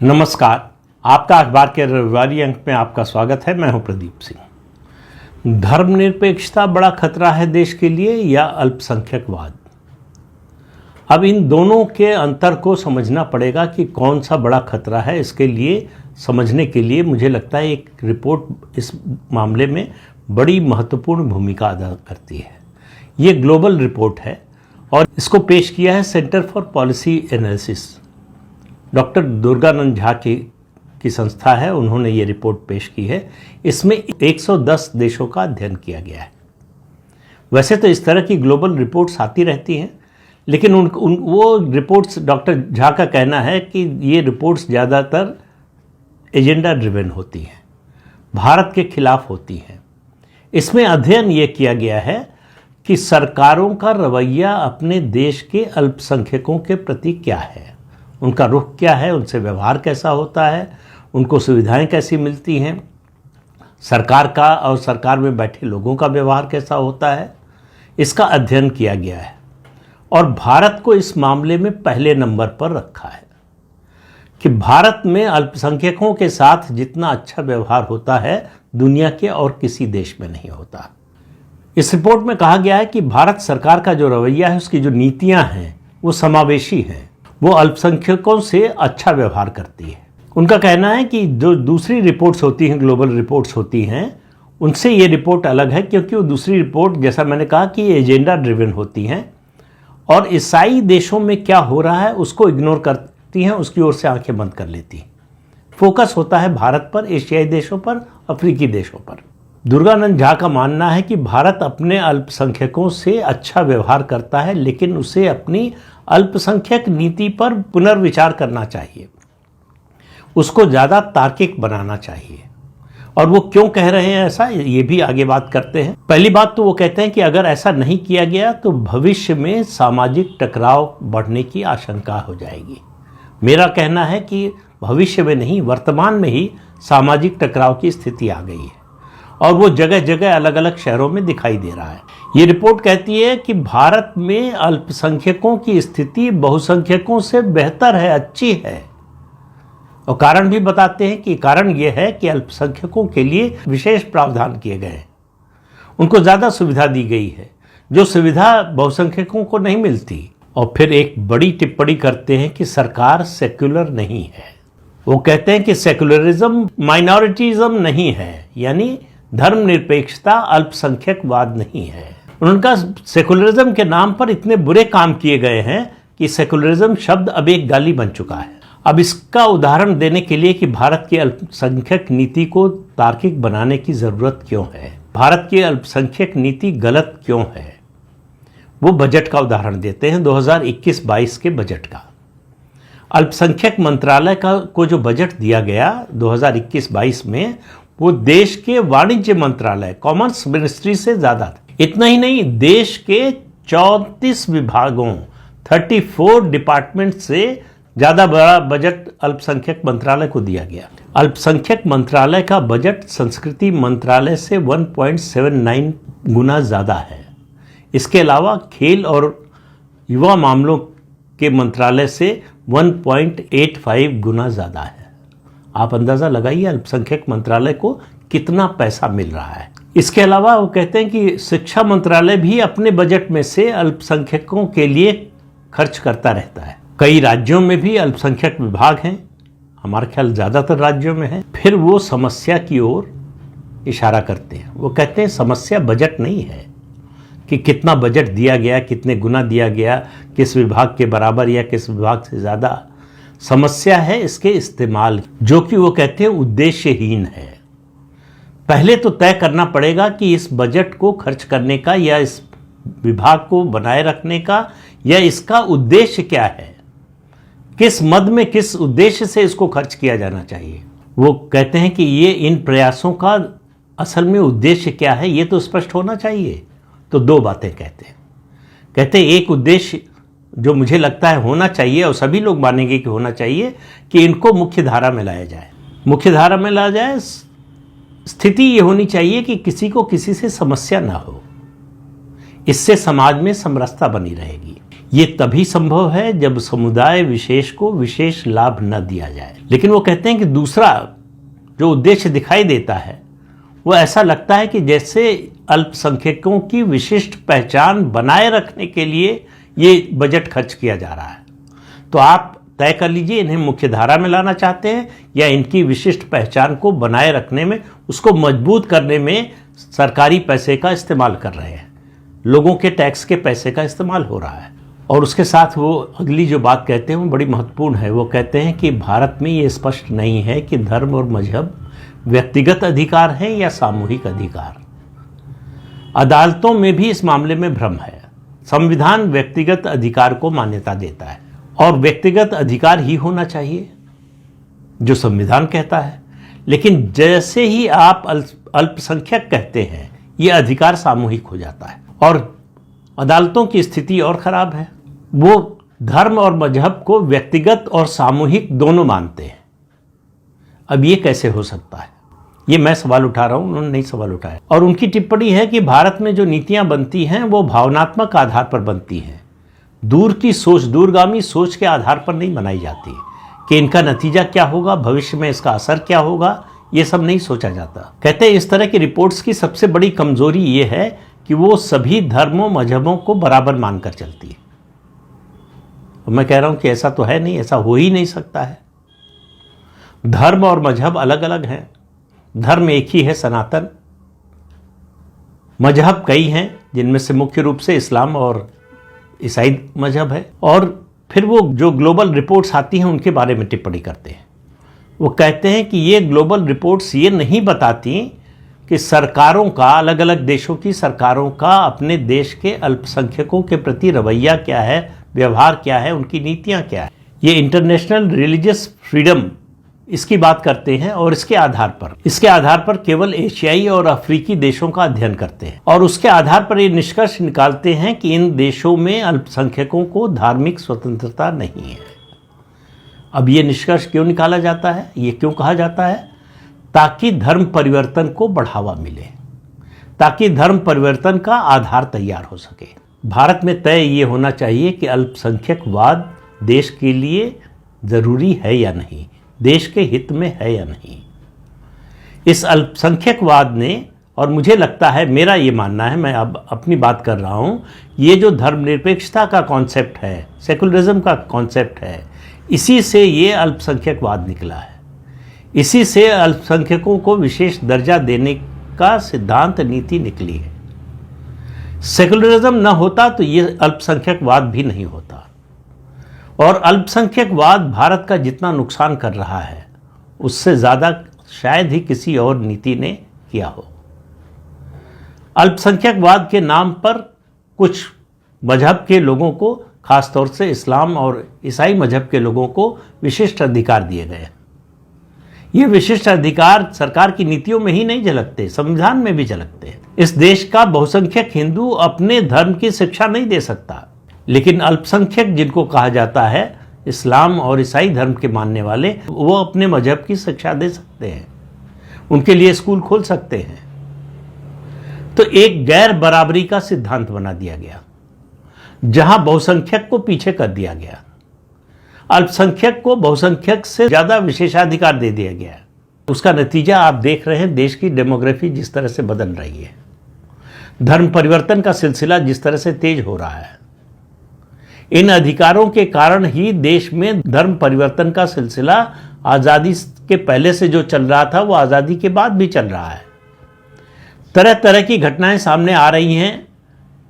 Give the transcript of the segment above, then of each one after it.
नमस्कार। आपका अखबार के रविवारी अंक में आपका स्वागत है। मैं हूं प्रदीप सिंह। धर्मनिरपेक्षता बड़ा खतरा है देश के लिए या अल्पसंख्यकवाद? अब इन दोनों के अंतर को समझना पड़ेगा कि कौन सा बड़ा खतरा है। इसके लिए समझने के लिए मुझे लगता है एक रिपोर्ट इस मामले में बड़ी महत्वपूर्ण भूमिका अदा करती है। ये ग्लोबल रिपोर्ट है और इसको पेश किया है centre for policy analysis. Doctor Durganand Jha की संस्था है, उन्होंने ये रिपोर्ट पेश की है। इसमें 110 देशों का अध्ययन किया गया है। वैसे तो इस तरह की ग्लोबल रिपोर्ट्स आती रहती हैं, लेकिन वो रिपोर्ट्स, डॉक्टर झा का कहना है कि ये रिपोर्ट्स ज़्यादातर एजेंडा ड्रिवन होती हैं, भारत के खिलाफ होती हैं। इसमें अध्ययन ये किया गया है कि सरकारों का रवैया अपने देश के अल्पसंख्यकों के प्रति क्या है, उनका रुख क्या है, उनसे व्यवहार कैसा होता है, उनको सुविधाएं कैसी मिलती हैं, सरकार का और सरकार में बैठे लोगों का व्यवहार कैसा होता है। इसका अध्ययन किया गया है और भारत को इस मामले में पहले नंबर पर रखा है कि भारत में अल्पसंख्यकों के साथ जितना अच्छा व्यवहार होता है दुनिया के और किसी देश में नहीं होता। इस रिपोर्ट में कहा गया है कि भारत सरकार का जो रवैया है, उसकी जो नीतियां हैं वो समावेशी हैं, वो अल्पसंख्यकों से अच्छा व्यवहार करती है। उनका कहना है कि जो दूसरी रिपोर्ट्स होती हैं, ग्लोबल रिपोर्ट्स होती हैं, उनसे ये रिपोर्ट अलग है क्योंकि वो दूसरी रिपोर्ट, जैसा मैंने कहा, कि एजेंडा ड्रिवन होती हैं और ईसाई देशों में क्या हो रहा है उसको इग्नोर करती हैं, उसकी ओर से आंखें बंद कर लेती हैं। फोकस होता है भारत पर, एशियाई देशों पर, अफ्रीकी देशों पर। दुर्गानंद झा का मानना है कि भारत अपने अल्पसंख्यकों से अच्छा व्यवहार करता है, लेकिन उसे अपनी अल्पसंख्यक नीति पर पुनर्विचार करना चाहिए, उसको ज़्यादा तार्किक बनाना चाहिए। और वो क्यों कह रहे हैं ऐसा, ये भी आगे बात करते हैं। पहली बात तो वो कहते हैं कि अगर ऐसा नहीं किया गया तो भविष्य में सामाजिक टकराव बढ़ने की आशंका हो जाएगी। मेरा कहना है कि भविष्य में नहीं, वर्तमान में ही सामाजिक टकराव की स्थिति आ गई है और वो जगह जगह अलग अलग शहरों में दिखाई दे रहा है। ये रिपोर्ट कहती है कि भारत में अल्पसंख्यकों की स्थिति बहुसंख्यकों से बेहतर है, अच्छी है। और कारण भी बताते हैं कि कारण ये है कि अल्पसंख्यकों के लिए विशेष प्रावधान किए गए हैं, उनको ज़्यादा सुविधा दी गई है, जो सुविधा बहुसंख्यकों को नहीं मिलती। और फिर एक बड़ी टिप्पणी करते हैं कि सरकार सेक्युलर नहीं है। वो कहते हैं कि सेक्युलरिज्म माइनॉरिटीज़म नहीं है, यानी धर्मनिरपेक्षता अल्पसंख्यकवाद नहीं है। उनका सेकुलरिज्म के नाम पर इतने बुरे काम किए गए हैं कि सेकुलरिज्म शब्द अब एक गाली बन चुका है। अब इसका उदाहरण देने के लिए कि भारत की अल्पसंख्यक नीति को तार्किक बनाने की ज़रूरत क्यों है, भारत की अल्पसंख्यक नीति गलत क्यों है, वो बजट का उदाहरण देते हैं। 2021-22 के बजट का, अल्पसंख्यक मंत्रालय को जो बजट दिया गया 2021-22 में, वो देश के वाणिज्य मंत्रालय, कॉमर्स मिनिस्ट्री से ज़्यादा था। इतना ही नहीं, देश के 34 विभागों, 34 डिपार्टमेंट से ज़्यादा बड़ा बजट अल्पसंख्यक मंत्रालय को दिया गया। अल्पसंख्यक मंत्रालय का बजट संस्कृति मंत्रालय से 1.79 गुना ज़्यादा है। इसके अलावा खेल और युवा मामलों के मंत्रालय से 1.85 गुना ज़्यादा है। आप अंदाज़ा लगाइए अल्पसंख्यक मंत्रालय को कितना पैसा मिल रहा है। इसके अलावा वो कहते हैं कि शिक्षा मंत्रालय भी अपने बजट में से अल्पसंख्यकों के लिए खर्च करता रहता है। कई राज्यों में भी अल्पसंख्यक विभाग हैं, हमारा ख्याल ज़्यादातर राज्यों में है। फिर वो समस्या की ओर इशारा करते हैं। वो कहते हैं समस्या बजट नहीं है कि कितना बजट दिया गया, कितने गुना दिया गया, किस विभाग के बराबर या किस विभाग से ज़्यादा। समस्या है इसके इस्तेमाल, जो कि वो कहते हैं उद्देश्यहीन है। पहले तो तय करना पड़ेगा कि इस बजट को खर्च करने का या इस विभाग को बनाए रखने का या इसका उद्देश्य क्या है, किस मद में, किस उद्देश्य से इसको खर्च किया जाना चाहिए। वो कहते हैं कि ये इन प्रयासों का असल में उद्देश्य क्या है, ये तो स्पष्ट होना चाहिए। तो दो बातें कहते हैं एक उद्देश्य जो मुझे लगता है होना चाहिए और सभी लोग मानेंगे कि होना चाहिए, कि इनको मुख्य धारा में लाया जाए। मुख्य धारा में लाया जाए, स्थिति ये होनी चाहिए कि किसी को किसी से समस्या ना हो, इससे समाज में समरसता बनी रहेगी। ये तभी संभव है जब समुदाय विशेष को विशेष लाभ न दिया जाए। लेकिन वो कहते हैं कि दूसरा जो उद्देश्य दिखाई देता है वो ऐसा लगता है कि जैसे अल्पसंख्यकों की विशिष्ट पहचान बनाए रखने के लिए ये बजट खर्च किया जा रहा है। तो आप तय कर लीजिए, इन्हें मुख्यधारा में लाना चाहते हैं या इनकी विशिष्ट पहचान को बनाए रखने में, उसको मजबूत करने में सरकारी पैसे का इस्तेमाल कर रहे हैं, लोगों के टैक्स के पैसे का इस्तेमाल हो रहा है। और उसके साथ वो अगली जो बात कहते हैं वो बड़ी महत्वपूर्ण है। वो कहते हैं कि भारत में ये स्पष्ट नहीं है कि धर्म और मजहब व्यक्तिगत अधिकार है या सामूहिक अधिकार। अदालतों में भी इस मामले में भ्रम है। संविधान व्यक्तिगत अधिकार को मान्यता देता है और व्यक्तिगत अधिकार ही होना चाहिए जो संविधान कहता है। लेकिन जैसे ही आप अल्पसंख्यक कहते हैं, ये अधिकार सामूहिक हो जाता है और अदालतों की स्थिति और खराब है। वो धर्म और मजहब को व्यक्तिगत और सामूहिक दोनों मानते हैं। अब ये कैसे हो सकता है? ये मैं सवाल उठा रहा हूं, उन्होंने नहीं सवाल उठाया। और उनकी टिप्पणी है कि भारत में जो नीतियां बनती हैं वो भावनात्मक आधार पर बनती हैं, दूर की सोच, दूरगामी सोच के आधार पर नहीं बनाई जाती कि इनका नतीजा क्या होगा, भविष्य में इसका असर क्या होगा, ये सब नहीं सोचा जाता। कहते हैं इस तरह की रिपोर्ट्स की सबसे बड़ी कमजोरी ये है कि वो सभी धर्मों मजहबों को बराबर मानकर चलती है। और मैं कह रहा हूं कि ऐसा तो है नहीं, ऐसा हो ही नहीं सकता है। धर्म और मजहब अलग अलग हैं। धर्म एक ही है, सनातन। मजहब कई हैं, जिनमें से मुख्य रूप से इस्लाम और ईसाई मजहब है। और फिर वो जो ग्लोबल रिपोर्ट्स आती हैं उनके बारे में टिप्पणी करते हैं। वो कहते हैं कि ये ग्लोबल रिपोर्ट्स ये नहीं बताती कि सरकारों का, अलग अलग देशों की सरकारों का अपने देश के अल्पसंख्यकों के प्रति रवैया क्या है, व्यवहार क्या है, उनकी नीतियां क्या है। ये इंटरनेशनल रिलीजियस फ्रीडम इसकी बात करते हैं और इसके आधार पर केवल एशियाई और अफ्रीकी देशों का अध्ययन करते हैं और उसके आधार पर ये निष्कर्ष निकालते हैं कि इन देशों में अल्पसंख्यकों को धार्मिक स्वतंत्रता नहीं है। अब ये निष्कर्ष क्यों निकाला जाता है, ये क्यों कहा जाता है? ताकि धर्म परिवर्तन को बढ़ावा मिले, ताकि धर्म परिवर्तन का आधार तैयार हो सके। भारत में तय ये होना चाहिए कि अल्पसंख्यकवाद देश के लिए जरूरी है या नहीं, देश के हित में है या नहीं। इस अल्पसंख्यकवाद ने, और मुझे लगता है, मेरा ये मानना है, मैं अब अपनी बात कर रहा हूँ, ये जो धर्मनिरपेक्षता का कॉन्सेप्ट है, सेकुलरिज्म का कॉन्सेप्ट है, इसी से ये अल्पसंख्यकवाद निकला है। इसी से अल्पसंख्यकों को विशेष दर्जा देने का सिद्धांत नीति निकली है। सेकुलरिज्म न होता तो ये अल्पसंख्यकवाद भी नहीं होता। और अल्पसंख्यकवाद भारत का जितना नुकसान कर रहा है उससे ज़्यादा शायद ही किसी और नीति ने किया हो। अल्पसंख्यकवाद के नाम पर कुछ मजहब के लोगों को, खासतौर से इस्लाम और ईसाई मजहब के लोगों को विशिष्ट अधिकार दिए गए। ये विशिष्ट अधिकार सरकार की नीतियों में ही नहीं झलकते, संविधान में भी झलकते हैं। इस देश का बहुसंख्यक हिंदू अपने धर्म की शिक्षा नहीं दे सकता, लेकिन अल्पसंख्यक जिनको कहा जाता है, इस्लाम और ईसाई धर्म के मानने वाले, वो अपने मजहब की शिक्षा दे सकते हैं, उनके लिए स्कूल खोल सकते हैं। तो एक गैर बराबरी का सिद्धांत बना दिया गया, जहां बहुसंख्यक को पीछे कर दिया गया, अल्पसंख्यक को बहुसंख्यक से ज्यादा विशेषाधिकार दे दिया गया। उसका नतीजा आप देख रहे हैं, देश की डेमोग्राफी जिस तरह से बदल रही है, धर्म परिवर्तन का सिलसिला जिस तरह से तेज हो रहा है। इन अधिकारों के कारण ही देश में धर्म परिवर्तन का सिलसिला आज़ादी के पहले से जो चल रहा था वो आज़ादी के बाद भी चल रहा है। तरह तरह की घटनाएं सामने आ रही हैं,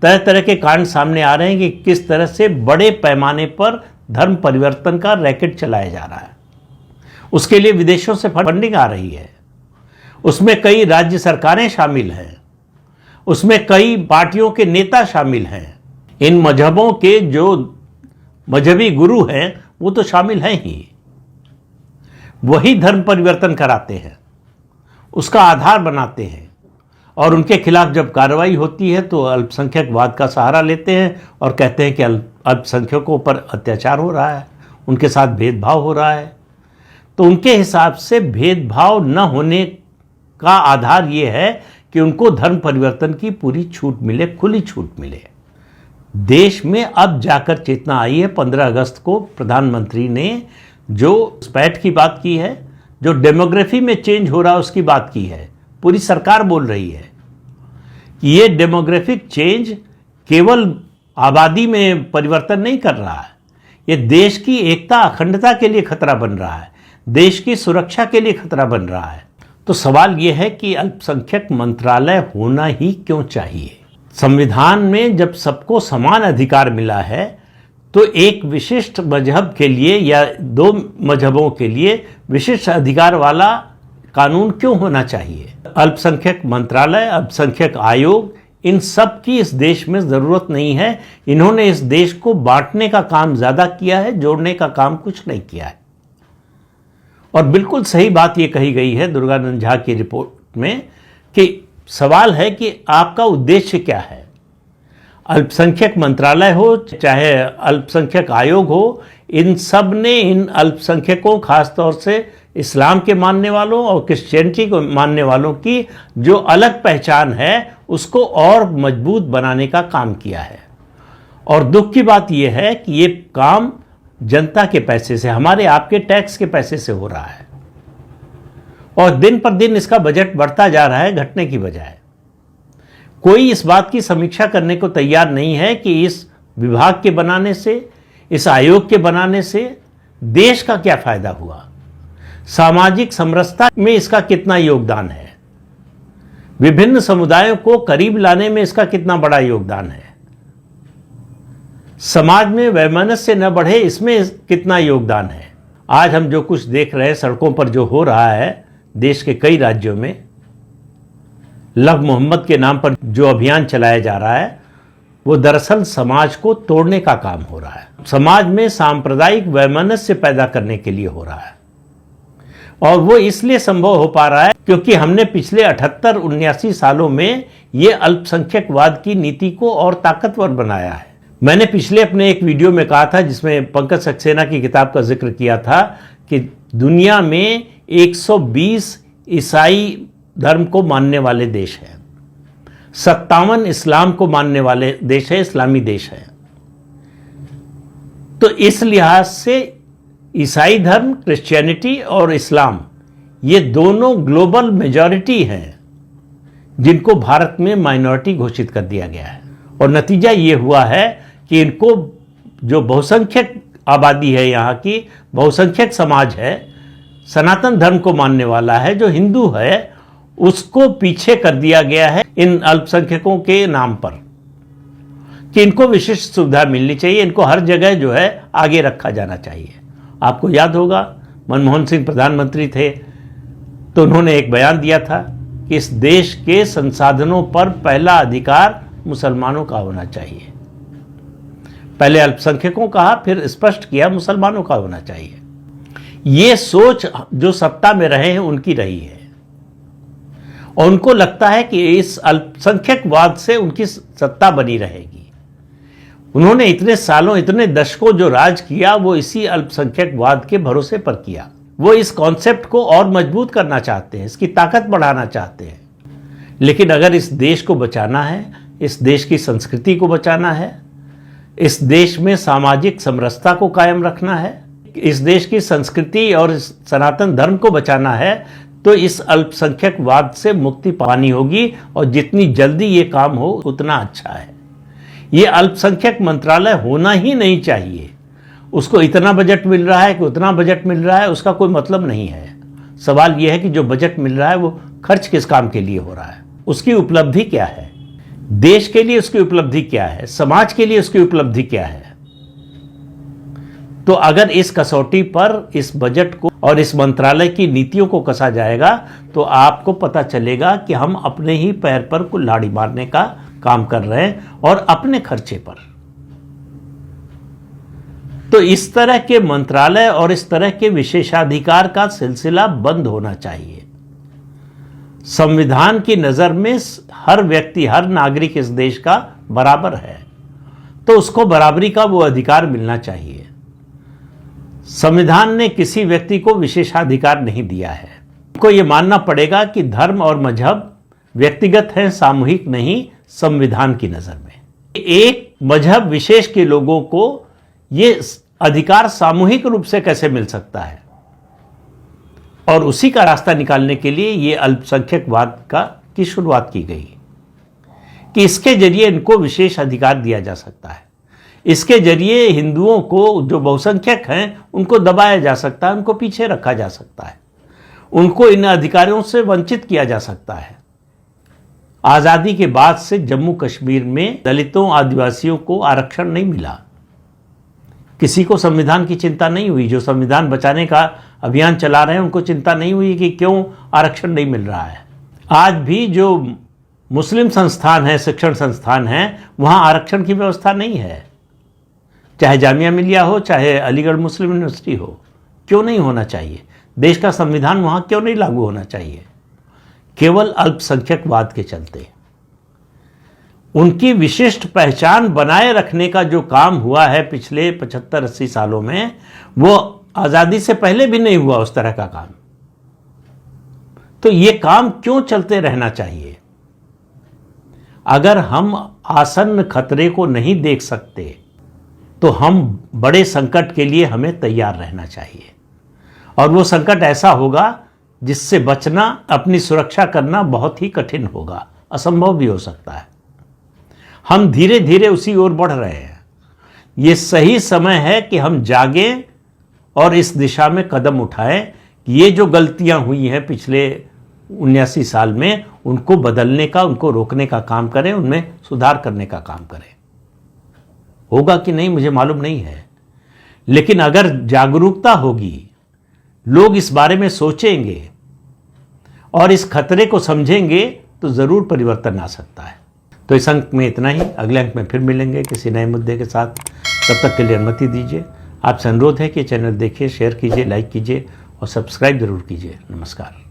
तरह तरह के कांड सामने आ रहे हैं कि किस तरह से बड़े पैमाने पर धर्म परिवर्तन का रैकेट चलाया जा रहा है। उसके लिए विदेशों से फंडिंग आ रही है, उसमें कई राज्य सरकारें शामिल हैं, उसमें कई पार्टियों के नेता शामिल हैं। इन मजहबों के जो मजहबी गुरु हैं वो तो शामिल हैं ही, वही धर्म परिवर्तन कराते हैं, उसका आधार बनाते हैं और उनके खिलाफ जब कार्रवाई होती है तो अल्पसंख्यकवाद का सहारा लेते हैं और कहते हैं कि अल्पसंख्यकों पर अत्याचार हो रहा है, उनके साथ भेदभाव हो रहा है। तो उनके हिसाब से भेदभाव न होने का आधार ये है कि उनको धर्म परिवर्तन की पूरी छूट मिले, खुली छूट मिले। देश में अब जाकर चेतना आई है। 15 अगस्त को प्रधानमंत्री ने जो घुसपैठ की बात की है, जो डेमोग्राफी में चेंज हो रहा है उसकी बात की है। पूरी सरकार बोल रही है कि ये डेमोग्राफिक चेंज केवल आबादी में परिवर्तन नहीं कर रहा है, ये देश की एकता अखंडता के लिए खतरा बन रहा है, देश की सुरक्षा के लिए खतरा बन रहा है। तो सवाल यह है कि अल्पसंख्यक मंत्रालय होना ही क्यों चाहिए? संविधान में जब सबको समान अधिकार मिला है तो एक विशिष्ट मजहब के लिए या दो मजहबों के लिए विशिष्ट अधिकार वाला कानून क्यों होना चाहिए? अल्पसंख्यक मंत्रालय, अल्पसंख्यक आयोग, इन सब की इस देश में ज़रूरत नहीं है। इन्होंने इस देश को बांटने का काम ज़्यादा किया है, जोड़ने का काम कुछ नहीं किया है। और बिल्कुल सही बात ये कही गई है दुर्गानंद झा की रिपोर्ट में कि सवाल है कि आपका उद्देश्य क्या है? अल्पसंख्यक मंत्रालय हो चाहे अल्पसंख्यक आयोग हो, इन सब ने इन अल्पसंख्यकों, खासतौर से इस्लाम के मानने वालों और क्रिश्चियनिटी को मानने वालों की जो अलग पहचान है उसको और मजबूत बनाने का काम किया है। और दुख की बात यह है कि ये काम जनता के पैसे से, हमारे आपके टैक्स के पैसे से हो रहा है और दिन पर दिन इसका बजट बढ़ता जा रहा है, घटने की बजाय। कोई इस बात की समीक्षा करने को तैयार नहीं है कि इस विभाग के बनाने से, इस आयोग के बनाने से देश का क्या फायदा हुआ, सामाजिक समरसता में इसका कितना योगदान है, विभिन्न समुदायों को करीब लाने में इसका कितना बड़ा योगदान है, समाज में वैमनस्य न बढ़े इसमें कितना योगदान है। आज हम जो कुछ देख रहे हैं सड़कों पर जो हो रहा है देश के कई राज्यों में, लव मोहम्मद के नाम पर जो अभियान चलाया जा रहा है वो दरअसल समाज को तोड़ने का काम हो रहा है, समाज में सांप्रदायिक वैमनस्य पैदा करने के लिए हो रहा है। और वो इसलिए संभव हो पा रहा है क्योंकि हमने पिछले 78-79 सालों में ये अल्पसंख्यकवाद की नीति को और ताकतवर बनाया है। मैंने पिछले अपने एक वीडियो में कहा था, जिसमें पंकज सक्सेना की किताब का जिक्र किया था, कि दुनिया में 120 ईसाई धर्म को मानने वाले देश हैं, 57 इस्लाम को मानने वाले देश है, इस्लामी देश है। तो इस लिहाज से ईसाई धर्म, क्रिश्चियनिटी और इस्लाम, ये दोनों ग्लोबल मेजॉरिटी हैं जिनको भारत में माइनॉरिटी घोषित कर दिया गया है। और नतीजा ये हुआ है कि इनको, जो बहुसंख्यक आबादी है, यहाँ की बहुसंख्यक समाज है, सनातन धर्म को मानने वाला है, जो हिंदू है, उसको पीछे कर दिया गया है इन अल्पसंख्यकों के नाम पर कि इनको विशिष्ट सुविधा मिलनी चाहिए, इनको हर जगह जो है आगे रखा जाना चाहिए। आपको याद होगा मनमोहन सिंह प्रधानमंत्री थे तो उन्होंने एक बयान दिया था कि इस देश के संसाधनों पर पहला अधिकार मुसलमानों का होना चाहिए। पहले अल्पसंख्यकों कहा, फिर स्पष्ट किया मुसलमानों का होना चाहिए। ये सोच जो सत्ता में रहे हैं उनकी रही है और उनको लगता है कि इस अल्पसंख्यकवाद से उनकी सत्ता बनी रहेगी। उन्होंने इतने सालों, इतने दशकों जो राज किया वो इसी अल्पसंख्यकवाद के भरोसे पर किया। वो इस कॉन्सेप्ट को और मजबूत करना चाहते हैं, इसकी ताकत बढ़ाना चाहते हैं। लेकिन अगर इस देश को बचाना है, इस देश की संस्कृति को बचाना है, इस देश में सामाजिक समरसता को कायम रखना है, इस देश की संस्कृति और इस सनातन धर्म को बचाना है, तो इस अल्पसंख्यकवाद से मुक्ति पानी होगी और जितनी जल्दी ये काम हो उतना अच्छा है। ये अल्पसंख्यक मंत्रालय होना ही नहीं चाहिए। उसको इतना बजट मिल रहा है कि उतना बजट मिल रहा है, उसका कोई मतलब नहीं है। सवाल यह है कि जो बजट मिल रहा है वो खर्च किस काम के लिए हो रहा है, उसकी उपलब्धि क्या है, देश के लिए उसकी उपलब्धि क्या है, समाज के लिए उसकी उपलब्धि क्या है। तो अगर इस कसौटी पर इस बजट को और इस मंत्रालय की नीतियों को कसा जाएगा तो आपको पता चलेगा कि हम अपने ही पैर पर कुल्हाड़ी मारने का काम कर रहे हैं और अपने खर्चे पर। तो इस तरह के मंत्रालय और इस तरह के विशेषाधिकार का सिलसिला बंद होना चाहिए। संविधान की नजर में हर व्यक्ति, हर नागरिक इस देश का बराबर है, तो उसको बराबरी का वो अधिकार मिलना चाहिए। संविधान ने किसी व्यक्ति को विशेषाधिकार नहीं दिया है। आपको ये मानना पड़ेगा कि धर्म और मजहब व्यक्तिगत हैं, सामूहिक नहीं, संविधान की नजर में। एक मजहब विशेष के लोगों को ये अधिकार सामूहिक रूप से कैसे मिल सकता है, और उसी का रास्ता निकालने के लिए ये अल्पसंख्यकवाद की शुरुआत की गई कि इसके जरिए इनको विशेष अधिकार दिया जा सकता है, इसके जरिए हिंदुओं को जो बहुसंख्यक हैं उनको दबाया जा सकता है, उनको पीछे रखा जा सकता है, उनको इन अधिकारों से वंचित किया जा सकता है। आज़ादी के बाद से जम्मू कश्मीर में दलितों आदिवासियों को आरक्षण नहीं मिला। किसी को संविधान की चिंता नहीं हुई। जो संविधान बचाने का अभियान चला रहे हैं उनको चिंता नहीं हुई कि क्यों आरक्षण नहीं मिल रहा है। आज भी जो मुस्लिम संस्थान है, शिक्षण संस्थान है, वहाँ आरक्षण की व्यवस्था नहीं है, चाहे जामिया मिलिया हो, चाहे अलीगढ़ मुस्लिम यूनिवर्सिटी हो। क्यों नहीं होना चाहिए? देश का संविधान वहाँ क्यों नहीं लागू होना चाहिए? केवल अल्पसंख्यकवाद के चलते। उनकी विशिष्ट पहचान बनाए रखने का जो काम हुआ है पिछले 75-80 सालों में, वो आज़ादी से पहले भी नहीं हुआ उस तरह का काम। तो ये काम क्यों चलते रहना चाहिए? अगर हम आसन्न खतरे को नहीं देख सकते तो हम बड़े संकट के लिए हमें तैयार रहना चाहिए, और वो संकट ऐसा होगा जिससे बचना, अपनी सुरक्षा करना बहुत ही कठिन होगा, असंभव भी हो सकता है। हम धीरे धीरे उसी ओर बढ़ रहे हैं। ये सही समय है कि हम जागें और इस दिशा में कदम उठाएं कि ये जो गलतियां हुई हैं पिछले 79 साल में, उनको बदलने का, उनको रोकने का काम करें, उनमें सुधार करने का काम करें। होगा कि नहीं मुझे मालूम नहीं है, लेकिन अगर जागरूकता होगी, लोग इस बारे में सोचेंगे और इस खतरे को समझेंगे, तो जरूर परिवर्तन आ सकता है। तो इस अंक में इतना ही। अगले अंक में फिर मिलेंगे किसी नए मुद्दे के साथ। तब तक के लिए अनुमति दीजिए। आपसे अनुरोध है कि चैनल देखिए, शेयर कीजिए, लाइक कीजिए और सब्सक्राइब जरूर कीजिए। नमस्कार।